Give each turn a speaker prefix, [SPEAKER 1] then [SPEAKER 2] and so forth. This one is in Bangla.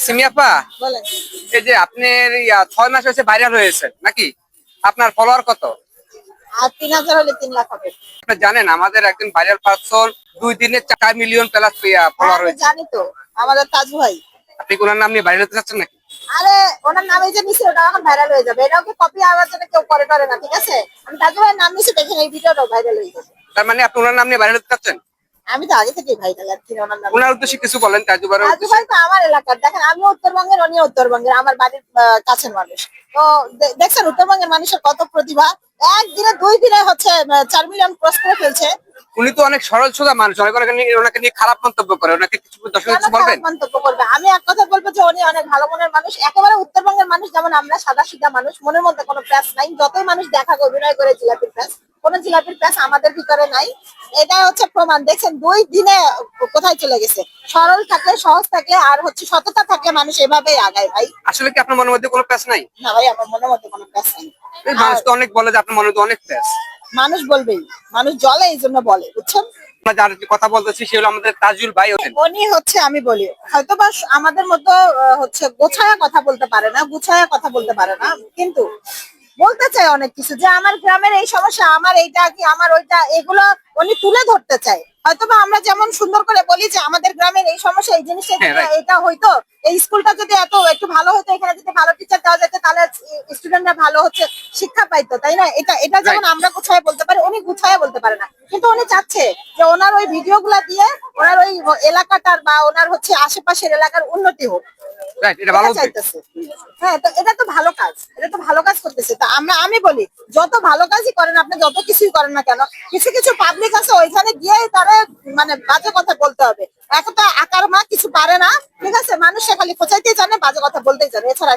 [SPEAKER 1] সিমিয়াপা,
[SPEAKER 2] বলেন।
[SPEAKER 1] এই যে আপনার 6 মাস হয়েছে ভাইরাল হয়েছে নাকি? আপনার ফলোয়ার কত?
[SPEAKER 2] আর 3,000 হলে 3 লাখ হবে।
[SPEAKER 1] আপনি জানেন আমাদের একজন ভাইরাল পারসন 2 দিনে 4 মিলিয়ন প্লাস
[SPEAKER 2] হ্যাঁ,
[SPEAKER 1] ফলোয়ার
[SPEAKER 2] আমি
[SPEAKER 1] হয়েছে।
[SPEAKER 2] জানি তো, আমাদের তাজু ভাই।
[SPEAKER 1] আপনি কোন নাম নিয়ে ভাইরাল হতে চাচ্ছেন নাকি?
[SPEAKER 2] আরে ওনার নামে যে নিছে ওটা এখন ভাইরাল হয়ে যাবে, এটাও কি কপি আওয়াজ জন্য কেউ করে করে না, ঠিক আছে? আমি তাজু ভাইয়ের নাম নিছি, দেখেন এই ভিডিওটাও ভাইরাল হয়ে যাবে।
[SPEAKER 1] তার মানে আপনি ওনার নাম নিয়ে ভাইরাল হতে চাচ্ছেন?
[SPEAKER 2] আমি তো আগে থেকেই ভাইরাল, আর কি ওনার নাম।
[SPEAKER 1] ওনার উদ্দেশ্যে কিছু বলেন, তাজুবারের
[SPEAKER 2] তাজু
[SPEAKER 1] উদ্দেশ্যে।
[SPEAKER 2] ভাই তো আমার এলাকার, দেখেন আমি উত্তরবঙ্গের, উনি উত্তরবঙ্গের, আমার বাড়ির কাছের মানুষ। তো দেখছেন উত্তরবঙ্গের মানুষের কত প্রতিভা। একদিনে 2 দিনে হচ্ছে 4 মিলিয়ন ক্রস করে ফেলছে।
[SPEAKER 1] উনি তো অনেক সরল সোজা মানুষ, অনেক ওনাকে নিয়ে খারাপ মন্তব্য করে, ওনাকে কিছু দর্শক
[SPEAKER 2] কেন
[SPEAKER 1] কিছু
[SPEAKER 2] খারাপ
[SPEAKER 1] বলবেন?
[SPEAKER 2] মন্তব্য করবে? আমি এক কথা বলবো যে উনি অনেক ভালো মনের মানুষ, একেবারে উত্তরবঙ্গের মানুষ, যেমন আমরা সাদা সিধা মানুষ, মনের মধ্যে কোনো প্যাঁচ নাই। যতই মানুষ দেখা অভিনয় করে জিলাপির প্যাঁচ, কোন জিলাপির প্যাঁচ আমাদের ভিতরে নাই। এটা হচ্ছে প্রমাণ। দেখছেন 2 দিনে কোথায় চলে গেছে। সরল থাকলে, সহজ থাকলে, আর হচ্ছে সততা থাকলে মানুষ এভাবেই আগায় ভাই।
[SPEAKER 1] আসলে কি আপনার মনের মধ্যে কোনো প্যাচ নাই?
[SPEAKER 2] না ভাই, আমার মনের মধ্যে কোনো প্যাঁচ নাই।
[SPEAKER 1] এই
[SPEAKER 2] আর
[SPEAKER 1] মানুষ তো অনেক বলে যে আপনার মনের মধ্যে অনেক প্যাচ।
[SPEAKER 2] মানুষ বলবেই, মানুষ জ্বলে এই জন্য বলে, বুঝছেন?
[SPEAKER 1] আমরা যার কথা বলতেছি সে হলো আমাদের তাজুল ভাই হতেন।
[SPEAKER 2] উনি হচ্ছে, আমি বলি হয়তোবা আমাদের মতো হচ্ছে গোছায়া কথা বলতে পারে না, গুছায়া কথা বলতে পারে না, কিন্তু বলতে চায় অনেক কিছু, যে আমার গ্রামের এই সমস্যা, আমার এইটা কি, আমার ওইটা, এগুলো উনি তুলে ধরতে চায়। হয়তোবা আমরা যেমন সুন্দর করে বলি যে আমাদের গ্রামের এই সমস্যা, এই জিনিসটা
[SPEAKER 1] হ্যাঁ,
[SPEAKER 2] যদি
[SPEAKER 1] রাইট।
[SPEAKER 2] এটা হইতো, এই স্কুলটা যদি একটু ভালো হতো, এখানে যদি ভালো টিচার দেওয়া যেত, তাহলে স্টুডেন্টরা ভালো হচ্ছে শিক্ষা পাইতো, তাই না? এটা এটা যেমন
[SPEAKER 1] রাইট,
[SPEAKER 2] আমরা গুছায় বলতে পারি, উনি গুছায় বলতে পারে না। কিন্তু উনি চাচ্ছে যে ওনার ওই ভিডিও গুলা দিয়ে ওনার ওই এলাকাটার বা ওনার হচ্ছে আশেপাশের এলাকার উন্নতি হোক,
[SPEAKER 1] রাইট, এটা ভালো
[SPEAKER 2] এটা
[SPEAKER 1] উদ্যোগ।
[SPEAKER 2] চাইতেছে। হ্যাঁ, তো এটা তো ভালো কাজ, এটা তো ভালো কাজ করতেছে। তা আমি বলি, যত ভালো কাজই করেন আপনি, যত কিছুই করেন না কেন, কিছু কিছু পাবলিক আছে ওইখানে গিয়ে তারা মানে বাজে কথা বলতে হবে। একটা আকার মা কিছু পারে না, ঠিক আছে? মানুষ খালি খোঁচাইতেই জানে, বাজে কথা বলতেই জানে, এছাড়া